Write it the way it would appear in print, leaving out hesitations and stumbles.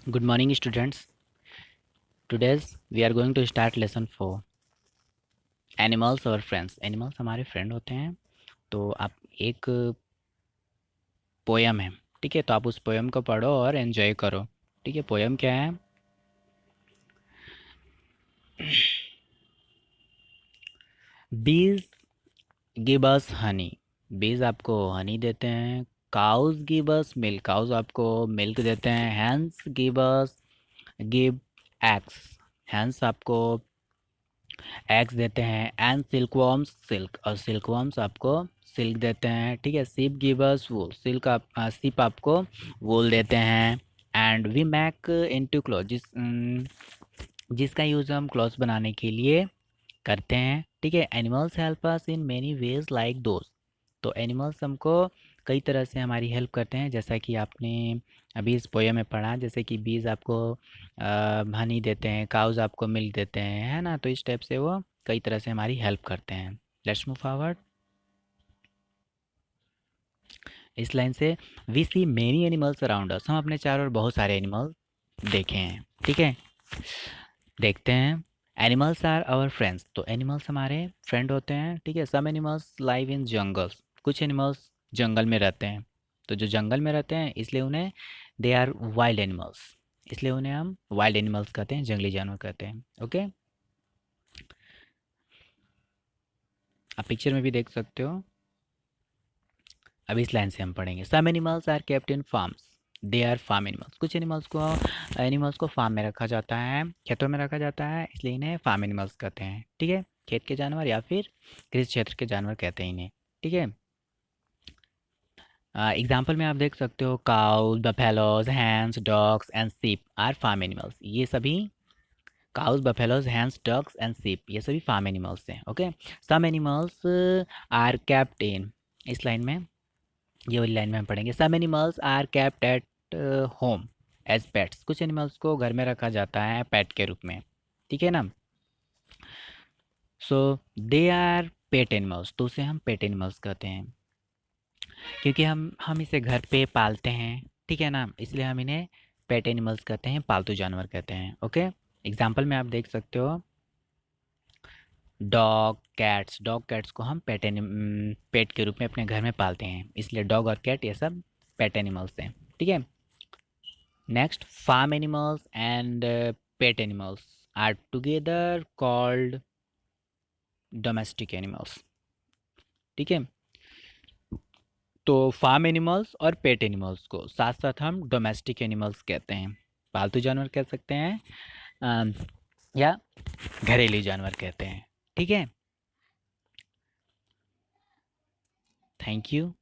Good morning, students. Today we are going to start lesson 4. Animals और friends. Animals हमारे friend होते हैं. तो आप एक पोयम है, ठीक है? तो आप उस पोयम को पढ़ो और एंजॉय करो, ठीक है? पोयम क्या है? Bees give us honey. Bees आपको हनी देते हैं. Cows give us milk. Cows आपको मिल्क देते हैं. Hens give eggs. Hens आपको एग्स देते हैं. एंड सिल्कवर्म्स सिल्क, और सिल्कवर्म्स आपको सिल्क देते हैं, ठीक है? सिप गिवर्स वूल. सिप आपको वूल देते हैं. And we make into cloth, जिसका यूज़ हम क्लॉथ्स बनाने के लिए करते हैं, ठीक है? Animals help us in many ways like दोस्त. तो एनिमल्स हमको कई तरह से हमारी हेल्प करते हैं, जैसा कि आपने अभी इस पोयम में पढ़ा. जैसे कि बीज आपको हनी देते हैं, काउज आपको मिल्क देते हैं, है ना? तो इस टाइप से वो कई तरह से हमारी हेल्प करते हैं. Let's move forward. इस लाइन से we see many animals around us. हम अपने चारों ओर बहुत सारे एनिमल देखे हैं, ठीक है? देखते हैं. Animals are our friends. तो एनिमल्स हमारे फ्रेंड होते हैं, ठीक है? Some animals live in jungles. कुछ एनिमल्स जंगल में रहते हैं. तो जो जंगल में रहते हैं इसलिए उन्हें दे आर वाइल्ड एनिमल्स. इसलिए उन्हें हम वाइल्ड एनिमल्स कहते हैं, जंगली जानवर कहते हैं. ओके, आप पिक्चर में भी देख सकते हो. अब इस लाइन से हम पढ़ेंगे. Some animals are kept in farms. They are farm animals. कुछ एनिमल्स को फार्म में रखा जाता है, खेतों में रखा जाता है, इसलिए इन्हें फार्म एनिमल्स कहते हैं, ठीक है? खेत के जानवर या फिर कृषि क्षेत्र के जानवर कहते हैं इन्हें, ठीक है? एग्जाम्पल में आप देख सकते हो. Cows, buffaloes, hens, dogs and sheep are farm animals. ये सभी cows, buffaloes, hens, dogs and sheep ये सभी फार्म एनिमल्स हैं. Okay. Some animals are kept in. इस लाइन में, ये वाली लाइन में हम पढ़ेंगे. Some animals are kept at home as pets. कुछ एनिमल्स को घर में रखा जाता है पेट के रूप में, ठीक है ना? सो दे आर पेट एनिमल्स. तो उसे हम पेट एनिमल्स कहते हैं, क्योंकि हम इसे घर पे पालते हैं, ठीक है ना? इसलिए हम इन्हें पेट एनिमल्स कहते हैं, पालतू जानवर कहते हैं. ओके. एग्जाम्पल में आप देख सकते हो. डॉग कैट्स को हम पेट के रूप में अपने घर में पालते हैं, इसलिए डॉग और कैट ये सब पेट एनिमल्स हैं, ठीक है? Next, farm animals and pet animals are together called domestic animals. ठीक है? तो फार्म एनिमल्स और पेट एनिमल्स को साथ साथ हम डोमेस्टिक एनिमल्स कहते हैं, पालतू जानवर कह सकते हैं, अम, या घरेलू जानवर कहते हैं, ठीक है? Thank you.